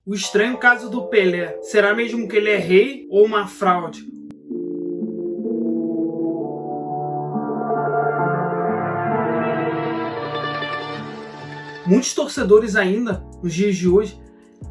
O estranho caso do Pelé. Será mesmo que ele é rei ou uma fraude? Muitos torcedores ainda, nos dias de hoje,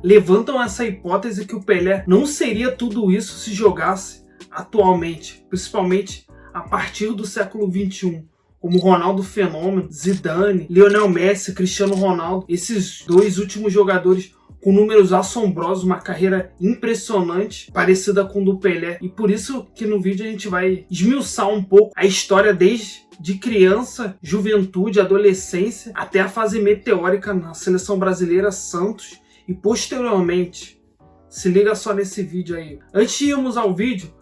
levantam essa hipótese que o Pelé não seria tudo isso se jogasse atualmente, principalmente a partir do século XXI. Como Ronaldo Fenômeno, Zidane, Lionel Messi, Cristiano Ronaldo, esses dois últimos jogadores com números assombrosos, uma carreira impressionante, parecida com o do Pelé. E por isso que no vídeo a gente vai esmiuçar um pouco a história desde criança, juventude, adolescência, até a fase meteórica na seleção brasileira, Santos, e posteriormente. Se liga só nesse vídeo aí. Antes de irmos ao vídeo,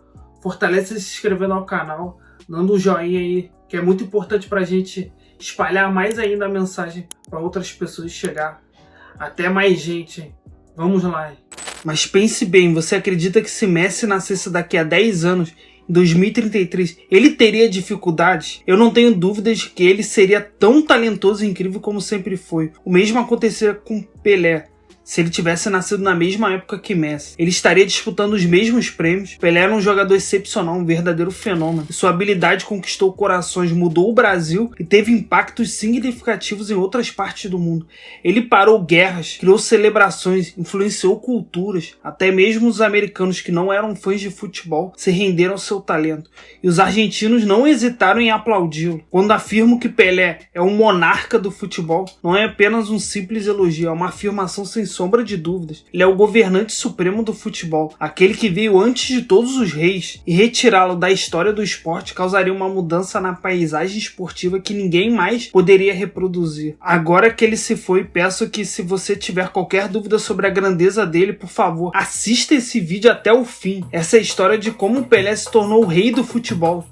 fortalece se inscrevendo ao canal, dando um joinha aí, que é muito importante pra gente espalhar mais ainda a mensagem para outras pessoas chegar até mais gente, hein? Vamos lá. Hein? Mas pense bem, você acredita que se Messi nascesse daqui a 10 anos, em 2033, ele teria dificuldades? Eu não tenho dúvidas de que ele seria tão talentoso e incrível como sempre foi. O mesmo aconteceria com Pelé. Se ele tivesse nascido na mesma época que Messi, ele estaria disputando os mesmos prêmios. Pelé era um jogador excepcional, um verdadeiro fenômeno. E sua habilidade conquistou corações, mudou o Brasil e teve impactos significativos em outras partes do mundo. Ele parou guerras, criou celebrações, influenciou culturas. Até mesmo os americanos que não eram fãs de futebol se renderam ao seu talento. E os argentinos não hesitaram em aplaudi-lo. Quando afirmo que Pelé é um monarca do futebol, não é apenas um simples elogio, é uma afirmação sem sombra de dúvidas. Ele é o governante supremo do futebol, aquele que veio antes de todos os reis, e retirá-lo da história do esporte causaria uma mudança na paisagem esportiva que ninguém mais poderia reproduzir. Agora que ele se foi, peço que, se você tiver qualquer dúvida sobre a grandeza dele, por favor, assista esse vídeo até o fim. Essa é a história de como o Pelé se tornou o rei do futebol.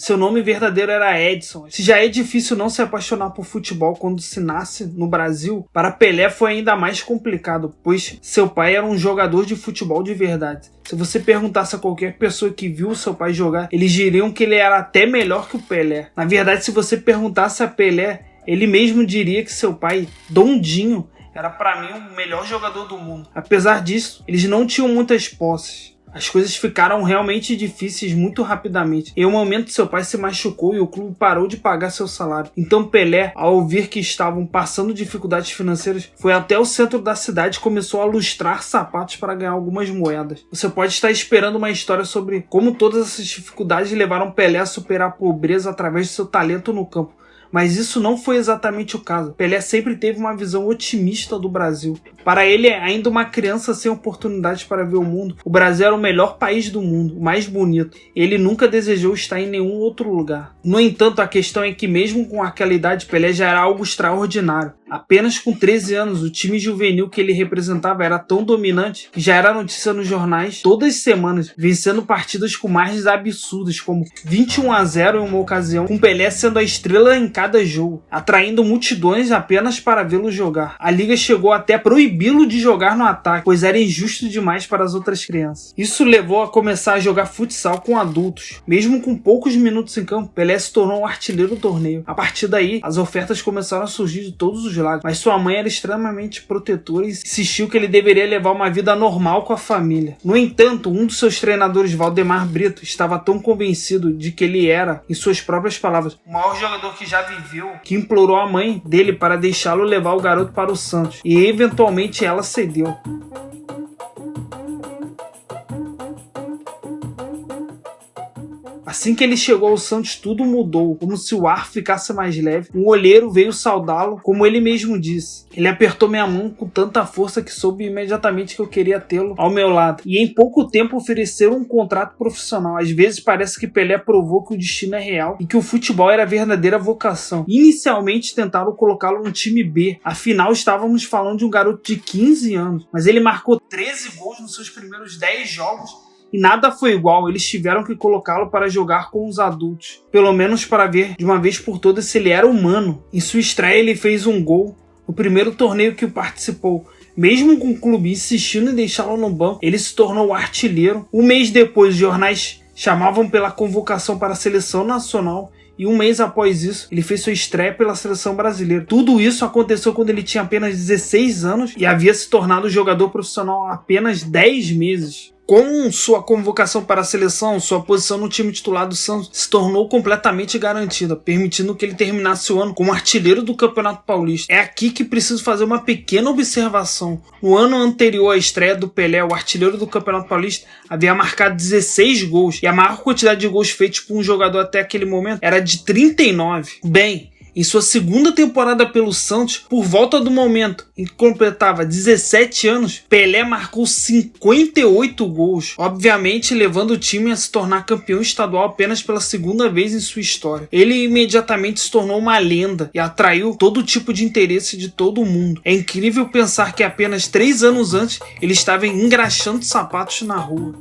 Seu nome verdadeiro era Edson. Se já é difícil não se apaixonar por futebol quando se nasce no Brasil, para Pelé foi ainda mais complicado, pois seu pai era um jogador de futebol de verdade. Se você perguntasse a qualquer pessoa que viu seu pai jogar, eles diriam que ele era até melhor que o Pelé. Na verdade, se você perguntasse a Pelé, ele mesmo diria que seu pai, Dondinho, era para mim o melhor jogador do mundo. Apesar disso, eles não tinham muitas posses. As coisas ficaram realmente difíceis muito rapidamente. Em um momento, seu pai se machucou e o clube parou de pagar seu salário. Então Pelé, ao ouvir que estavam passando dificuldades financeiras, foi até o centro da cidade e começou a lustrar sapatos para ganhar algumas moedas. Você pode estar esperando uma história sobre como todas essas dificuldades levaram Pelé a superar a pobreza através de seu talento no campo. Mas isso não foi exatamente o caso. Pelé sempre teve uma visão otimista do Brasil. Para ele, ainda uma criança sem oportunidades para ver o mundo, o Brasil era o melhor país do mundo, o mais bonito. Ele nunca desejou estar em nenhum outro lugar. No entanto, a questão é que mesmo com aquela idade, Pelé já era algo extraordinário. Apenas com 13 anos, o time juvenil que ele representava era tão dominante que já era notícia nos jornais todas as semanas, vencendo partidas com margens absurdas, como 21-0 em uma ocasião, com Pelé sendo a estrela em cada jogo, atraindo multidões apenas para vê-lo jogar. A liga chegou até a proibi-lo de jogar no ataque, pois era injusto demais para as outras crianças. Isso levou a começar a jogar futsal com adultos. Mesmo com poucos minutos em campo, Pelé se tornou um artilheiro do torneio. A partir daí, as ofertas começaram a surgir de todos os lados, mas sua mãe era extremamente protetora e insistiu que ele deveria levar uma vida normal com a família. No entanto, um dos seus treinadores, Valdemar Brito, estava tão convencido de que ele era, em suas próprias palavras, o maior jogador que já viveu, que implorou a mãe dele para deixá-lo levar o garoto para o Santos, e eventualmente ela cedeu. Assim que ele chegou ao Santos, tudo mudou, como se o ar ficasse mais leve. Um olheiro veio saudá-lo, como ele mesmo disse. Ele apertou minha mão com tanta força que soube imediatamente que eu queria tê-lo ao meu lado. E em pouco tempo ofereceram um contrato profissional. Às vezes parece que Pelé provou que o destino é real e que o futebol era a verdadeira vocação. Inicialmente tentaram colocá-lo no time B. Afinal, estávamos falando de um garoto de 15 anos. Mas ele marcou 13 gols nos seus primeiros 10 jogos. E nada foi igual, eles tiveram que colocá-lo para jogar com os adultos, pelo menos para ver de uma vez por todas se ele era humano. Em sua estreia ele fez um gol no primeiro torneio que participou. Mesmo com o clube insistindo em deixá-lo no banco, ele se tornou artilheiro. Um mês depois, os jornais chamavam pela convocação para a seleção nacional e um mês após isso, ele fez sua estreia pela seleção brasileira. Tudo isso aconteceu quando ele tinha apenas 16 anos e havia se tornado jogador profissional há apenas 10 meses. Com sua convocação para a seleção, sua posição no time titular do Santos se tornou completamente garantida, permitindo que ele terminasse o ano como artilheiro do Campeonato Paulista. É aqui que preciso fazer uma pequena observação. No ano anterior à estreia do Pelé, o artilheiro do Campeonato Paulista havia marcado 16 gols, e a maior quantidade de gols feitos por um jogador até aquele momento era de 39. Bem, em sua segunda temporada pelo Santos, por volta do momento em que completava 17 anos, Pelé marcou 58 gols, obviamente levando o time a se tornar campeão estadual apenas pela segunda vez em sua história. Ele imediatamente se tornou uma lenda e atraiu todo tipo de interesse de todo o mundo. É incrível pensar que apenas 3 anos antes ele estava engraxando sapatos na rua.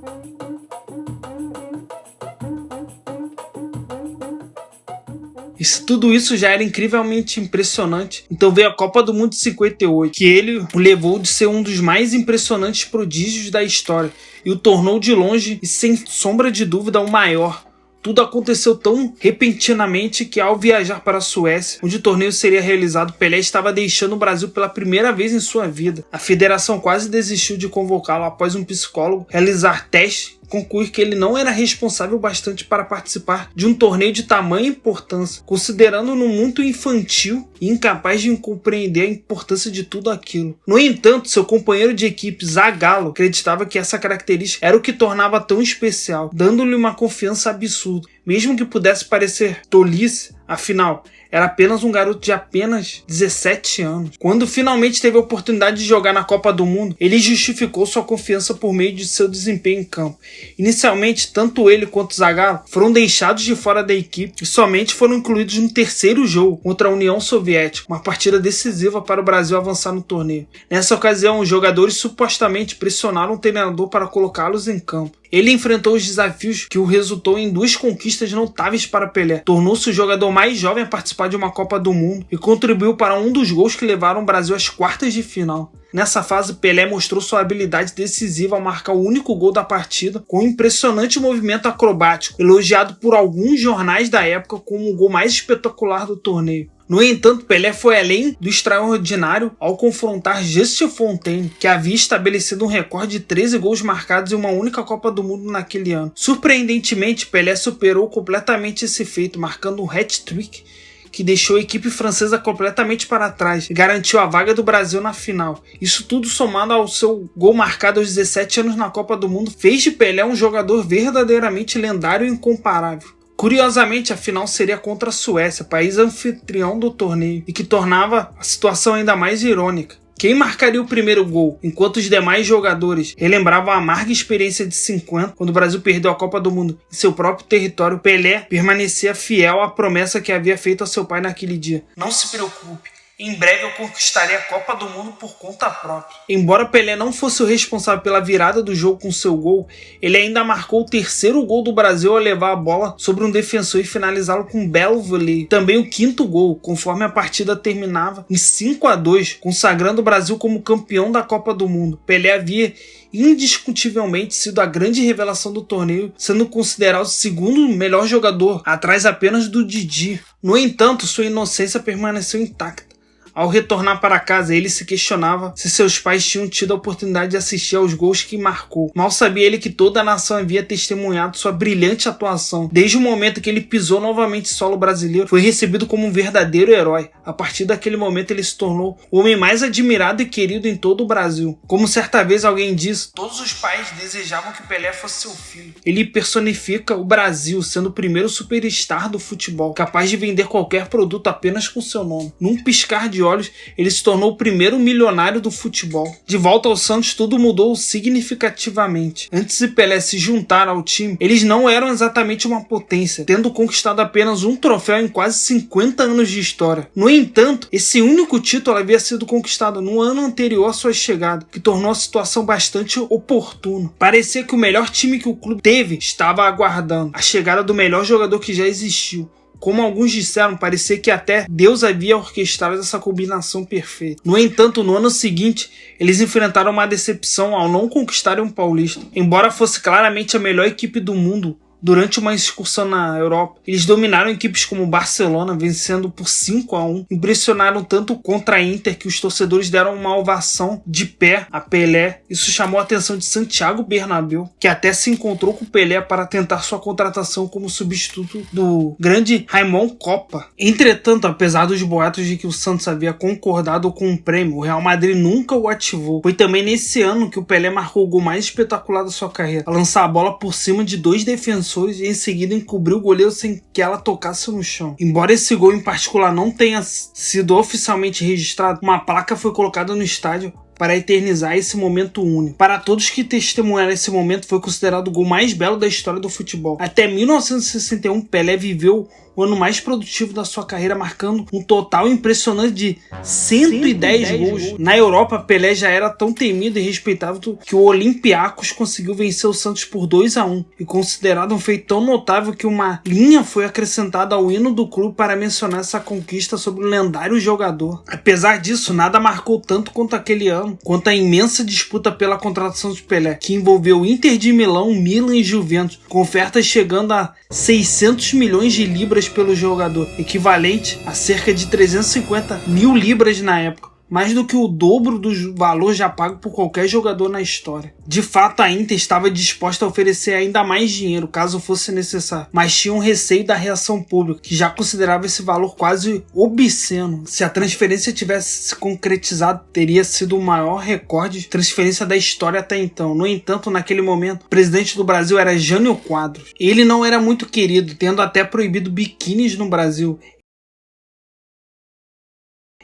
Tudo isso já era incrivelmente impressionante. Então veio a Copa do Mundo de 58, que ele o levou de ser um dos mais impressionantes prodígios da história e o tornou de longe e sem sombra de dúvida o maior. Tudo aconteceu tão repentinamente que, ao viajar para a Suécia, onde o torneio seria realizado, Pelé estava deixando o Brasil pela primeira vez em sua vida. A federação quase desistiu de convocá-lo após um psicólogo realizar testes e concluir que ele não era responsável bastante para participar de um torneio de tamanha importância, considerando-no muito infantil e incapaz de compreender a importância de tudo aquilo. No entanto, seu companheiro de equipe, Zagallo, acreditava que essa característica era o que tornava tão especial, dando-lhe uma confiança absurda, mesmo que pudesse parecer tolice. Afinal, era apenas um garoto de apenas 17 anos. Quando finalmente teve a oportunidade de jogar na Copa do Mundo, ele justificou sua confiança por meio de seu desempenho em campo. Inicialmente, tanto ele quanto Zagallo foram deixados de fora da equipe e somente foram incluídos no terceiro jogo contra a União Soviética, uma partida decisiva para o Brasil avançar no torneio. Nessa ocasião, os jogadores supostamente pressionaram o treinador para colocá-los em campo. Ele enfrentou os desafios que o resultou em 2 conquistas notáveis para Pelé. Tornou-se o jogador mais jovem a participar de uma Copa do Mundo e contribuiu para um dos gols que levaram o Brasil às quartas de final. Nessa fase, Pelé mostrou sua habilidade decisiva ao marcar o único gol da partida com um impressionante movimento acrobático, elogiado por alguns jornais da época como o gol mais espetacular do torneio. No entanto, Pelé foi além do extraordinário ao confrontar Just Fontaine, que havia estabelecido um recorde de 13 gols marcados em uma única Copa do Mundo naquele ano. Surpreendentemente, Pelé superou completamente esse feito, marcando um hat-trick que deixou a equipe francesa completamente para trás e garantiu a vaga do Brasil na final. Isso tudo somado ao seu gol marcado aos 17 anos na Copa do Mundo fez de Pelé um jogador verdadeiramente lendário e incomparável. Curiosamente, a final seria contra a Suécia, país anfitrião do torneio, e que tornava a situação ainda mais irônica. Quem marcaria o primeiro gol, enquanto os demais jogadores relembravam a amarga experiência de 50, quando o Brasil perdeu a Copa do Mundo em seu próprio território, Pelé permanecia fiel à promessa que havia feito a seu pai naquele dia. Não se preocupe. Em breve eu conquistarei a Copa do Mundo por conta própria. Embora Pelé não fosse o responsável pela virada do jogo com seu gol, ele ainda marcou o terceiro gol do Brasil ao levar a bola sobre um defensor e finalizá-lo com um belo voleio. Também o quinto gol, conforme a partida terminava em 5-2, consagrando o Brasil como campeão da Copa do Mundo. Pelé havia indiscutivelmente sido a grande revelação do torneio, sendo considerado o segundo melhor jogador, atrás apenas do Didi. No entanto, sua inocência permaneceu intacta. Ao retornar para casa, ele se questionava se seus pais tinham tido a oportunidade de assistir aos gols que marcou. Mal sabia ele que toda a nação havia testemunhado sua brilhante atuação. Desde o momento que ele pisou novamente em solo brasileiro, foi recebido como um verdadeiro herói. A partir daquele momento, ele se tornou o homem mais admirado e querido em todo o Brasil. Como certa vez alguém disse, todos os pais desejavam que Pelé fosse seu filho. Ele personifica o Brasil, sendo o primeiro superstar do futebol, capaz de vender qualquer produto apenas com seu nome. Num piscar de olhos, ele se tornou o primeiro milionário do futebol. De volta ao Santos, tudo mudou significativamente. Antes de Pelé se juntar ao time, eles não eram exatamente uma potência, tendo conquistado apenas um troféu em quase 50 anos de história. No entanto, esse único título havia sido conquistado no ano anterior à sua chegada, que tornou a situação bastante oportuna. Parecia que o melhor time que o clube teve estava aguardando a chegada do melhor jogador que já existiu. Como alguns disseram, parecia que até Deus havia orquestrado essa combinação perfeita. No entanto, no ano seguinte, eles enfrentaram uma decepção ao não conquistarem um paulista. Embora fosse claramente a melhor equipe do mundo durante uma excursão na Europa. Eles dominaram equipes como o Barcelona, vencendo por 5-1. Impressionaram tanto contra a Inter que os torcedores deram uma ovação de pé a Pelé. Isso chamou a atenção de Santiago Bernabéu, que até se encontrou com Pelé para tentar sua contratação como substituto do grande Raimon Kopa. Entretanto, apesar dos boatos de que o Santos havia concordado com um prêmio, o Real Madrid nunca o ativou. Foi também nesse ano que o Pelé marcou o gol mais espetacular da sua carreira, a lançar a bola por cima de 2 defensores e em seguida encobriu o goleiro sem que ela tocasse no chão. Embora esse gol em particular não tenha sido oficialmente registrado, uma placa foi colocada no estádio para eternizar esse momento único. Para todos que testemunharam esse momento, foi considerado o gol mais belo da história do futebol. Até 1961, Pelé viveu o ano mais produtivo da sua carreira, marcando um total impressionante de 110 gols. Na Europa, Pelé já era tão temido e respeitável que o Olympiacos conseguiu vencer o Santos por 2-1 e considerado um feito tão notável que uma linha foi acrescentada ao hino do clube para mencionar essa conquista sobre o lendário jogador. Apesar disso, nada marcou tanto quanto aquele ano, quanto a imensa disputa pela contratação de Pelé, que envolveu o Inter de Milão, Milan e Juventus, com ofertas chegando a 600 milhões de libras pelo jogador, equivalente a cerca de 350 mil libras na época, mais do que o dobro do valor já pago por qualquer jogador na história. De fato, a Inter estava disposta a oferecer ainda mais dinheiro, caso fosse necessário, mas tinha um receio da reação pública, que já considerava esse valor quase obsceno. Se a transferência tivesse se concretizado, teria sido o maior recorde de transferência da história até então. No entanto, naquele momento, o presidente do Brasil era Jânio Quadros. Ele não era muito querido, tendo até proibido biquínis no Brasil.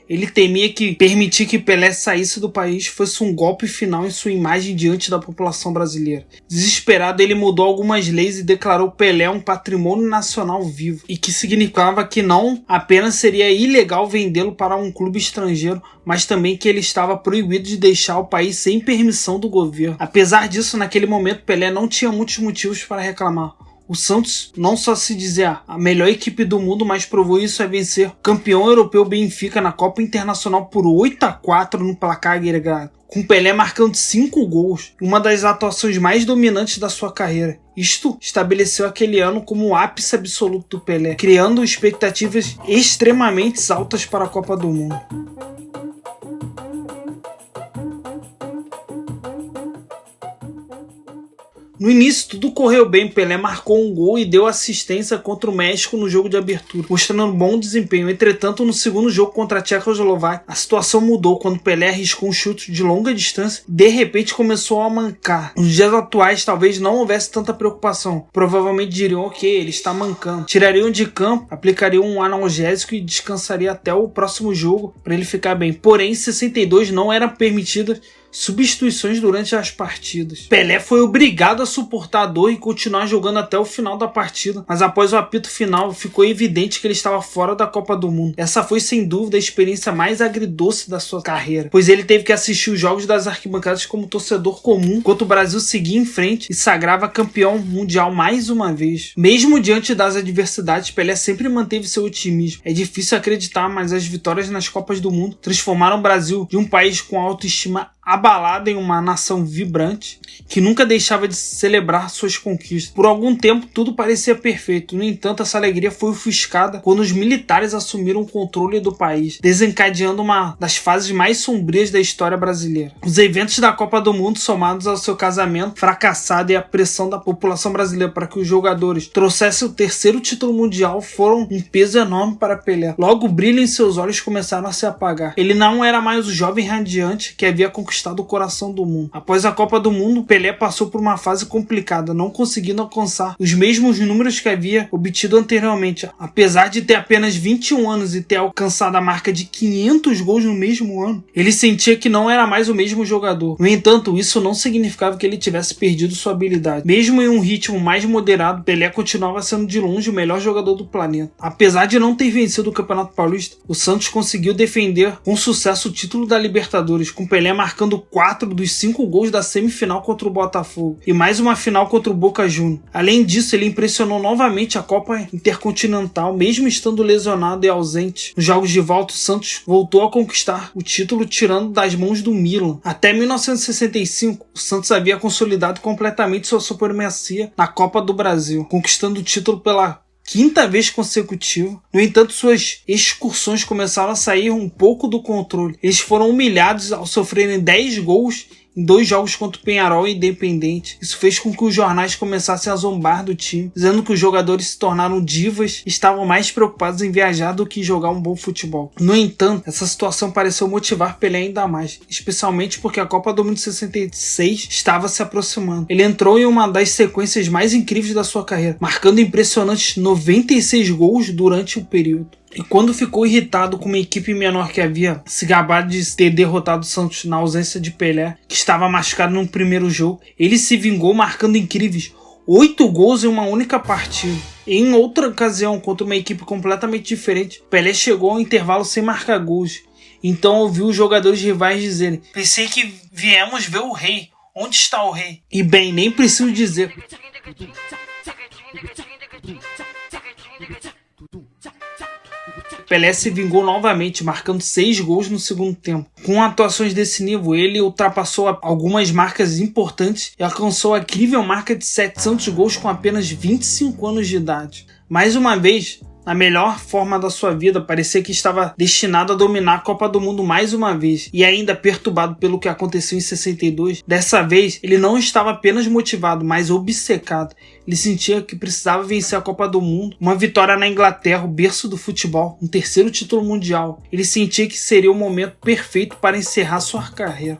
Ele temia que permitir que Pelé saísse do país fosse um golpe final em sua imagem diante da população brasileira. Desesperado, ele mudou algumas leis e declarou Pelé um patrimônio nacional vivo, e que significava que não apenas seria ilegal vendê-lo para um clube estrangeiro, mas também que ele estava proibido de deixar o país sem permissão do governo. Apesar disso, naquele momento, Pelé não tinha muitos motivos para reclamar. O Santos não só se dizia a melhor equipe do mundo, mas provou isso ao vencer o campeão europeu Benfica na Copa Internacional por 8-4 no placar agregado, com Pelé marcando 5 gols, uma das atuações mais dominantes da sua carreira. Isto estabeleceu aquele ano como o ápice absoluto do Pelé, criando expectativas extremamente altas para a Copa do Mundo. No início, tudo correu bem. Pelé marcou um gol e deu assistência contra o México no jogo de abertura, mostrando um bom desempenho. Entretanto, no segundo jogo contra a Tchecoslováquia, a situação mudou quando Pelé arriscou um chute de longa distância e de repente começou a mancar. Nos dias atuais, talvez não houvesse tanta preocupação. Provavelmente diriam, ok, ele está mancando. Tirariam de campo, aplicariam um analgésico e descansaria até o próximo jogo para ele ficar bem. Porém, em 62 não era permitida substituições durante as partidas. Pelé foi obrigado a suportar a dor e continuar jogando até o final da partida, mas após o apito final ficou evidente que ele estava fora da Copa do Mundo. Essa foi sem dúvida a experiência mais agridoce da sua carreira, pois ele teve que assistir os jogos das arquibancadas como torcedor comum, enquanto o Brasil seguia em frente e sagrava campeão mundial mais uma vez. Mesmo diante das adversidades, Pelé sempre manteve seu otimismo. É difícil acreditar, mas as vitórias nas Copas do Mundo transformaram o Brasil de um país com autoestima abalada em uma nação vibrante que nunca deixava de celebrar suas conquistas. Por algum tempo tudo parecia perfeito, no entanto essa alegria foi ofuscada quando os militares assumiram o controle do país, desencadeando uma das fases mais sombrias da história brasileira. Os eventos da Copa do Mundo, somados ao seu casamento fracassado e a pressão da população brasileira para que os jogadores trouxessem o terceiro título mundial, foram um peso enorme para Pelé. Logo o brilho em seus olhos começaram a se apagar. Ele não era mais o jovem radiante que havia conquistado o coração do mundo. Após a Copa do Mundo, Pelé passou por uma fase complicada, não conseguindo alcançar os mesmos números que havia obtido anteriormente. Apesar de ter apenas 21 anos e ter alcançado a marca de 500 gols no mesmo ano, ele sentia que não era mais o mesmo jogador. No entanto, isso não significava que ele tivesse perdido sua habilidade. Mesmo em um ritmo mais moderado, Pelé continuava sendo de longe o melhor jogador do planeta. Apesar de não ter vencido o Campeonato Paulista, o Santos conseguiu defender com sucesso o título da Libertadores, com Pelé marcando marcando 4 dos 5 gols da semifinal contra o Botafogo e mais uma final contra o Boca Juniors. Além disso, ele impressionou novamente a Copa Intercontinental, mesmo estando lesionado e ausente. Nos jogos de volta, o Santos voltou a conquistar o título tirando das mãos do Milan. Até 1965, o Santos havia consolidado completamente sua supremacia na Copa do Brasil, conquistando o título pela 5ª vez consecutiva. No entanto, suas excursões começaram a sair um pouco do controle. Eles foram humilhados ao sofrerem 10 gols em 2 jogos contra o Peñarol e Independente. Isso fez com que os jornais começassem a zombar do time, dizendo que os jogadores se tornaram divas e estavam mais preocupados em viajar do que jogar um bom futebol. No entanto, essa situação pareceu motivar Pelé ainda mais, especialmente porque a Copa do Mundo de 66 estava se aproximando. Ele entrou em uma das sequências mais incríveis da sua carreira, marcando impressionantes 96 gols durante o período. E quando ficou irritado com uma equipe menor que havia se gabado de ter derrotado o Santos na ausência de Pelé, que estava machucado no primeiro jogo, ele se vingou marcando incríveis 8 gols em uma única partida. Em outra ocasião, contra uma equipe completamente diferente, Pelé chegou ao intervalo sem marcar gols. Então ouviu os jogadores rivais dizerem: "Pensei que viemos ver o rei. Onde está o rei?" E bem, nem preciso dizer. Pelé se vingou novamente, marcando 6 gols no segundo tempo. Com atuações desse nível, ele ultrapassou algumas marcas importantes e alcançou a incrível marca de 700 gols com apenas 25 anos de idade. Mais uma vez, na melhor forma da sua vida, parecia que estava destinado a dominar a Copa do Mundo mais uma vez, e ainda perturbado pelo que aconteceu em 62, dessa vez ele não estava apenas motivado, mas obcecado. Ele sentia que precisava vencer a Copa do Mundo, uma vitória na Inglaterra, o berço do futebol, um 3º título mundial. Ele sentia que seria o momento perfeito para encerrar sua carreira.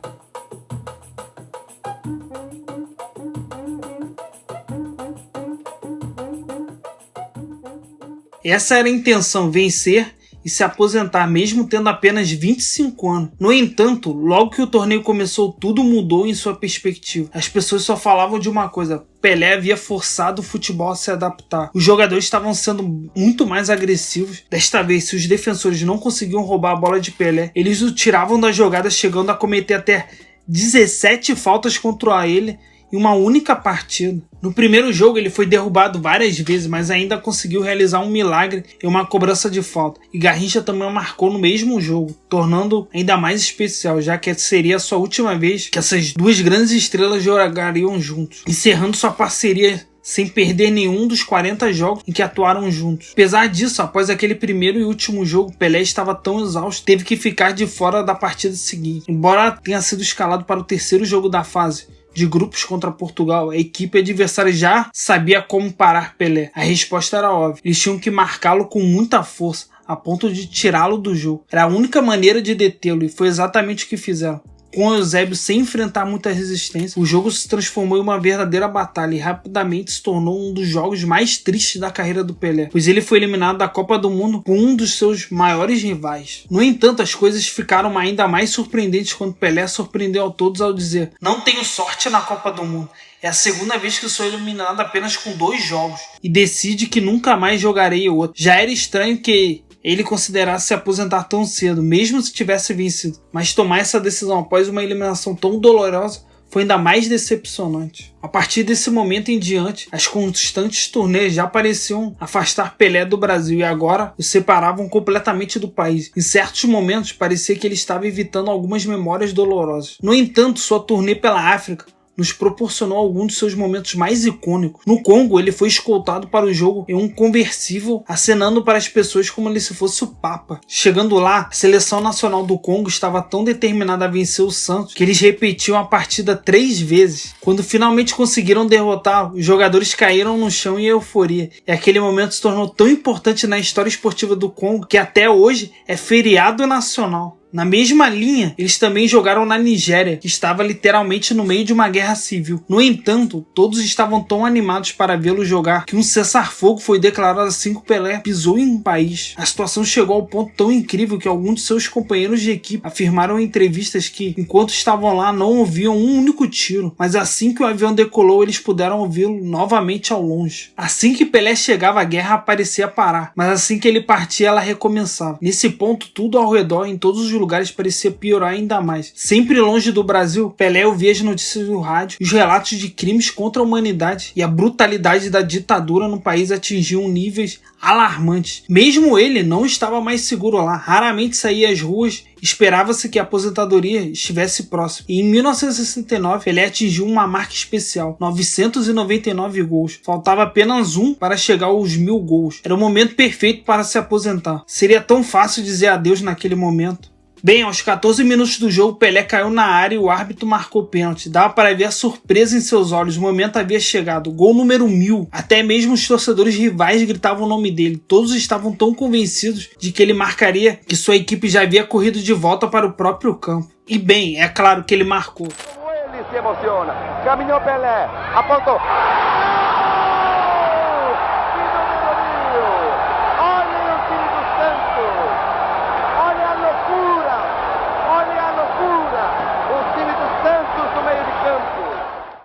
Essa era a intenção, vencer e se aposentar mesmo tendo apenas 25 anos. No entanto, logo que o torneio começou, tudo mudou em sua perspectiva. As pessoas só falavam de uma coisa: Pelé havia forçado o futebol a se adaptar. Os jogadores estavam sendo muito mais agressivos. Desta vez, se os defensores não conseguiam roubar a bola de Pelé, eles o tiravam da jogada, chegando a cometer até 17 faltas contra ele em uma única partida. No primeiro jogo ele foi derrubado várias vezes, mas ainda conseguiu realizar um milagre em uma cobrança de falta. E Garrincha também marcou no mesmo jogo, tornando ainda mais especial, já que seria a sua última vez que essas duas grandes estrelas jogariam juntos, encerrando sua parceria sem perder nenhum dos 40 jogos em que atuaram juntos. Apesar disso, após aquele primeiro e último jogo, Pelé estava tão exausto, teve que ficar de fora da partida seguinte. Embora tenha sido escalado para o 3º jogo da fase de grupos contra Portugal, a equipe adversária já sabia como parar Pelé. A resposta era óbvia: eles tinham que marcá-lo com muita força, a ponto de tirá-lo do jogo. Era a única maneira de detê-lo, e foi exatamente o que fizeram. Com o Eusébio sem enfrentar muita resistência, o jogo se transformou em uma verdadeira batalha e rapidamente se tornou um dos jogos mais tristes da carreira do Pelé, pois ele foi eliminado da Copa do Mundo por um dos seus maiores rivais. No entanto, as coisas ficaram ainda mais surpreendentes quando Pelé surpreendeu a todos ao dizer: "Não tenho sorte na Copa do Mundo. É a 2ª vez que sou eliminado apenas com 2 jogos e decide que nunca mais jogarei outro." Já era estranho que ele considerasse se aposentar tão cedo, mesmo se tivesse vencido, mas tomar essa decisão após uma eliminação tão dolorosa foi ainda mais decepcionante. A partir desse momento em diante, as constantes turnês já pareciam afastar Pelé do Brasil e agora o separavam completamente do país. Em certos momentos, parecia que ele estava evitando algumas memórias dolorosas. No entanto, sua turnê pela África nos proporcionou alguns de seus momentos mais icônicos. No Congo, ele foi escoltado para o jogo em um conversível, acenando para as pessoas como se fosse o Papa. Chegando lá, a seleção nacional do Congo estava tão determinada a vencer o Santos que eles repetiam a partida 3 vezes. Quando finalmente conseguiram derrotar, os jogadores caíram no chão em euforia. E aquele momento se tornou tão importante na história esportiva do Congo que até hoje é feriado nacional. Na mesma linha, eles também jogaram na Nigéria, que estava literalmente no meio de uma guerra civil. No entanto, todos estavam tão animados para vê-lo jogar que um cessar-fogo foi declarado assim que Pelé pisou em um país. A situação chegou ao ponto tão incrível que alguns de seus companheiros de equipe afirmaram em entrevistas que, enquanto estavam lá, não ouviam um único tiro, mas assim que o avião decolou, eles puderam ouvi-lo novamente ao longe. Assim que Pelé chegava, a guerra parecia parar, mas assim que ele partia, ela recomeçava. Nesse ponto, tudo ao redor, em todos os lugares parecia piorar ainda mais. Sempre longe do Brasil, Pelé ouvia as notícias do rádio, os relatos de crimes contra a humanidade e a brutalidade da ditadura no país atingiam níveis alarmantes. Mesmo ele não estava mais seguro lá, raramente saía às ruas. Esperava-se que a aposentadoria estivesse próxima. E em 1969, Pelé atingiu uma marca especial, 999 gols. Faltava apenas um para chegar aos 1000 gols. Era o momento perfeito para se aposentar. Seria tão fácil dizer adeus naquele momento. Bem, aos 14 minutos do jogo, Pelé caiu na área e o árbitro marcou pênalti. Dava para ver a surpresa em seus olhos, o momento havia chegado. Gol número 1000. Até mesmo os torcedores rivais gritavam o nome dele. Todos estavam tão convencidos de que ele marcaria que sua equipe já havia corrido de volta para o próprio campo. E bem, é claro que ele marcou. Ele se emociona. Caminhou Pelé, apontou.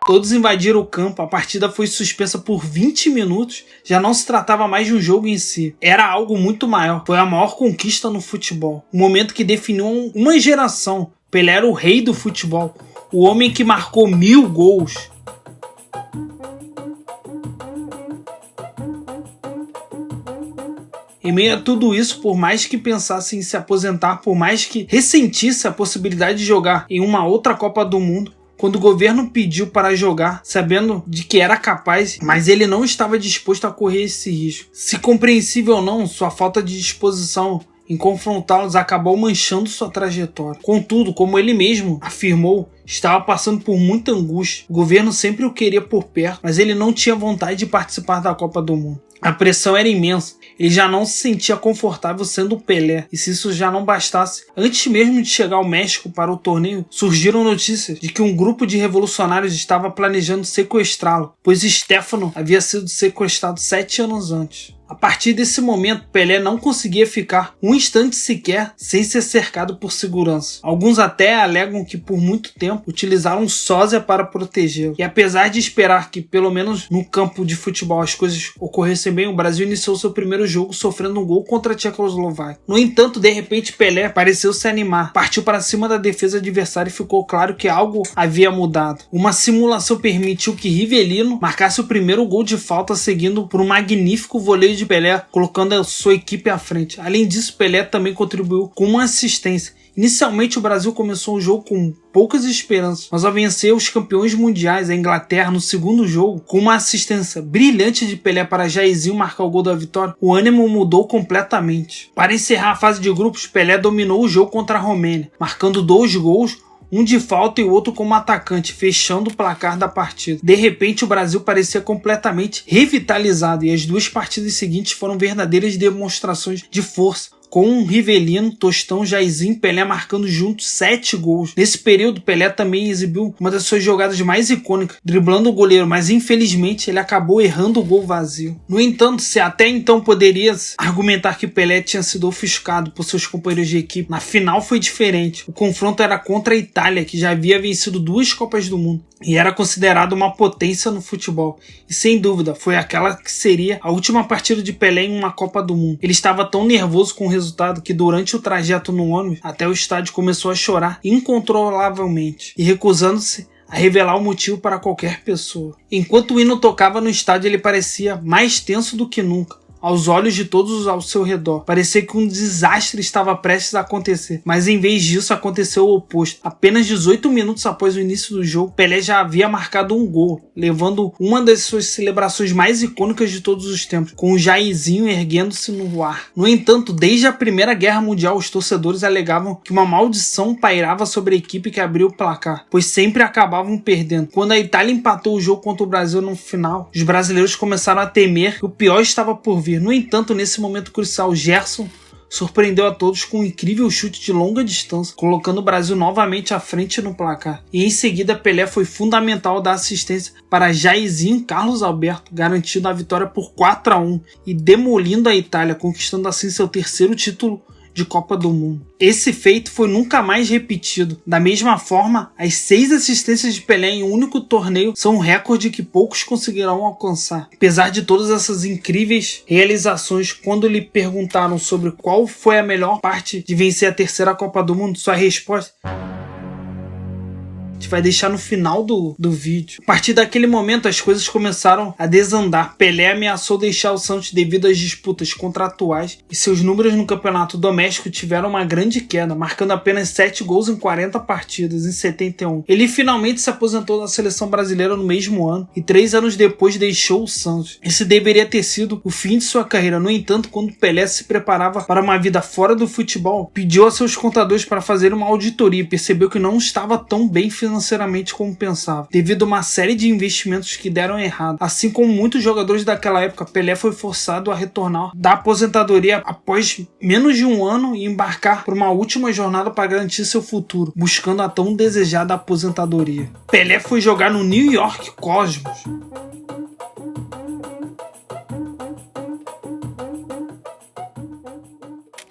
Todos invadiram o campo, a partida foi suspensa por 20 minutos, já não se tratava mais de um jogo em si, era algo muito maior, foi a maior conquista no futebol, um momento que definiu uma geração. Pelé era o rei do futebol, o homem que marcou 1000 gols. Em meio a tudo isso, por mais que pensasse em se aposentar, por mais que ressentisse a possibilidade de jogar em uma outra Copa do Mundo, quando o governo pediu para jogar, sabendo de que era capaz, mas ele não estava disposto a correr esse risco. Se compreensível ou não, sua falta de disposição em confrontá-los acabou manchando sua trajetória. Contudo, como ele mesmo afirmou, estava passando por muita angústia. O governo sempre o queria por perto, mas ele não tinha vontade de participar da Copa do Mundo. A pressão era imensa, ele já não se sentia confortável sendo o Pelé, e se isso já não bastasse, antes mesmo de chegar ao México para o torneio, surgiram notícias de que um grupo de revolucionários estava planejando sequestrá-lo, pois Stefano havia sido sequestrado 7 anos antes. A partir desse momento, Pelé não conseguia ficar um instante sequer sem ser cercado por segurança. Alguns até alegam que por muito tempo utilizaram um sósia para protegê-lo. E apesar de esperar que, pelo menos no campo de futebol, as coisas ocorressem bem, o Brasil iniciou seu primeiro jogo sofrendo um gol contra a Tchecoslováquia. No entanto, de repente, Pelé pareceu se animar, partiu para cima da defesa adversária e ficou claro que algo havia mudado. Uma simulação permitiu que Rivelino marcasse o primeiro gol de falta, seguindo por um magnífico voleio de Pelé, colocando a sua equipe à frente. Além disso, Pelé também contribuiu com uma assistência. Inicialmente, o Brasil começou o jogo com poucas esperanças, mas ao vencer os campeões mundiais, a Inglaterra, no segundo jogo, com uma assistência brilhante de Pelé para Jairzinho marcar o gol da vitória, o ânimo mudou completamente. Para encerrar a fase de grupos, Pelé dominou o jogo contra a Romênia, marcando 2 gols, um de falta e o outro como atacante, fechando o placar da partida. De repente, o Brasil parecia completamente revitalizado e as 2 partidas seguintes foram verdadeiras demonstrações de força, com Rivelino, Tostão, Jairzinho e Pelé marcando juntos 7 gols. Nesse período, Pelé também exibiu uma das suas jogadas mais icônicas, driblando o goleiro, mas infelizmente ele acabou errando o gol vazio. No entanto, se até então poderia argumentar que Pelé tinha sido ofuscado por seus companheiros de equipe, na final foi diferente. O confronto era contra a Itália, que já havia vencido 2 Copas do Mundo e era considerado uma potência no futebol. E sem dúvida, foi aquela que seria a última partida de Pelé em uma Copa do Mundo. Ele estava tão nervoso com o resultado que durante o trajeto no ônibus até o estádio começou a chorar incontrolavelmente e recusando-se a revelar o motivo para qualquer pessoa. Enquanto o hino tocava no estádio, ele parecia mais tenso do que nunca. Aos olhos de todos ao seu redor, parecia que um desastre estava prestes a acontecer, mas em vez disso aconteceu o oposto. Apenas 18 minutos após o início do jogo, Pelé já havia marcado um gol, levando uma das suas celebrações mais icônicas de todos os tempos, com o Jairzinho erguendo-se no ar. No entanto, desde a Primeira Guerra Mundial, os torcedores alegavam que uma maldição pairava sobre a equipe que abriu o placar, pois sempre acabavam perdendo. Quando a Itália empatou o jogo contra o Brasil no final, os brasileiros começaram a temer que o pior estava por vir. No entanto, nesse momento crucial, Gerson surpreendeu a todos com um incrível chute de longa distância, colocando o Brasil novamente à frente no placar. E em seguida, Pelé foi fundamental da assistência para Jairzinho e Carlos Alberto, garantindo a vitória por 4-1 e demolindo a Itália, conquistando assim seu 3º título de Copa do Mundo. Esse feito foi nunca mais repetido. Da mesma forma, as 6 assistências de Pelé em um único torneio são um recorde que poucos conseguirão alcançar. Apesar de todas essas incríveis realizações, quando lhe perguntaram sobre qual foi a melhor parte de vencer a terceira Copa do Mundo, sua resposta a gente vai deixar no final do vídeo. A partir daquele momento, as coisas começaram a desandar. Pelé ameaçou deixar o Santos devido às disputas contratuais e seus números no campeonato doméstico tiveram uma grande queda, marcando apenas 7 gols em 40 partidas em 71. Ele finalmente se aposentou da seleção brasileira no mesmo ano e 3 anos depois deixou o Santos. Esse deveria ter sido o fim de sua carreira. No entanto, quando Pelé se preparava para uma vida fora do futebol, pediu a seus contadores para fazer uma auditoria e percebeu que não estava tão bem financeiramente como pensava, devido a uma série de investimentos que deram errado. Assim como muitos jogadores daquela época, Pelé foi forçado a retornar da aposentadoria após menos de um ano e embarcar para uma última jornada para garantir seu futuro, buscando a tão desejada aposentadoria. Pelé foi jogar no New York Cosmos,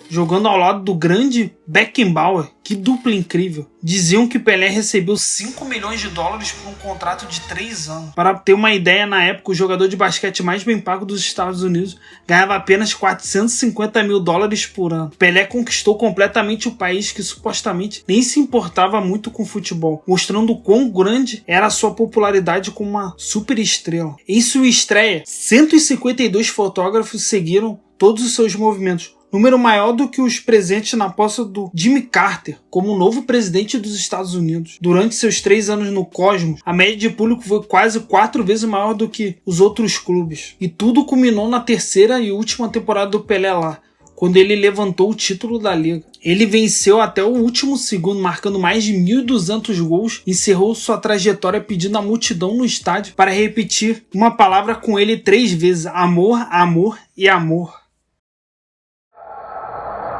jogando ao lado do grande Beckenbauer. Que dupla incrível. Diziam que Pelé recebeu 5 milhões de dólares por um contrato de 3 anos. Para ter uma ideia, na época, o jogador de basquete mais bem pago dos Estados Unidos ganhava apenas 450 mil dólares por ano. Pelé conquistou completamente o país que supostamente nem se importava muito com futebol, mostrando o quão grande era a sua popularidade como uma superestrela. Em sua estreia, 152 fotógrafos seguiram todos os seus movimentos, número maior do que os presentes na posse do Jimmy Carter como novo presidente dos Estados Unidos. Durante seus 3 anos no Cosmos, a média de público foi quase 4 vezes maior do que os outros clubes. E tudo culminou na terceira e última temporada do Pelé lá, quando ele levantou o título da Liga. Ele venceu até o último segundo, marcando mais de 1.200 gols, e encerrou sua trajetória pedindo à multidão no estádio para repetir uma palavra com ele 3 vezes: amor, amor e amor.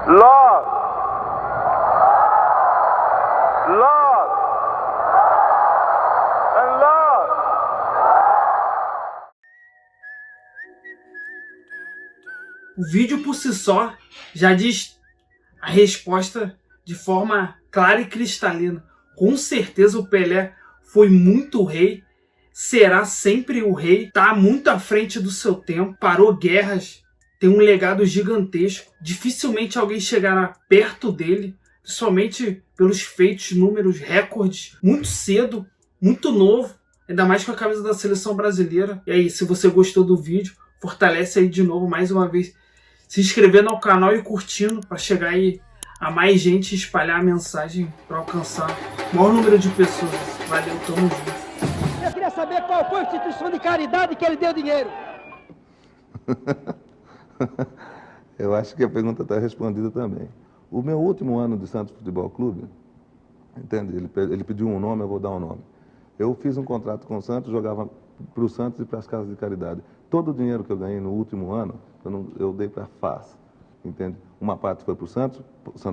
Love, love, and love. O vídeo por si só já diz a resposta de forma clara e cristalina. Com certeza o Pelé foi muito rei, será sempre o rei, está muito à frente do seu tempo, parou guerras, tem um legado gigantesco. Dificilmente alguém chegará perto dele, somente pelos feitos, números, recordes. Muito cedo, muito novo, ainda mais com a camisa da seleção brasileira. E aí, se você gostou do vídeo, fortalece aí de novo, mais uma vez, se inscrevendo no canal e curtindo, para chegar aí a mais gente e espalhar a mensagem para alcançar o maior número de pessoas. Valeu, tamo junto. Eu queria saber qual foi a instituição de caridade que ele deu dinheiro. Eu acho que a pergunta está respondida também. O meu último ano de Santos Futebol Clube, entende? Ele pediu um nome, eu vou dar um nome. Eu fiz um contrato com o Santos, jogava para o Santos e para as casas de caridade. Todo o dinheiro que eu ganhei no último ano, eu dei para a FAS, entende? Uma parte foi para o Santos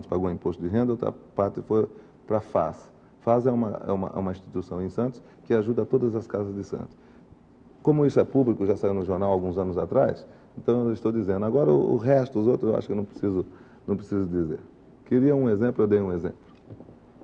pagou imposto de renda, outra parte foi para a FAS. FAS é uma instituição em Santos que ajuda todas as casas de Santos. Como isso é público, já saiu no jornal há alguns anos atrás, então eu estou dizendo. Agora o resto, os outros, eu acho que eu não preciso dizer. Queria um exemplo, eu dei um exemplo.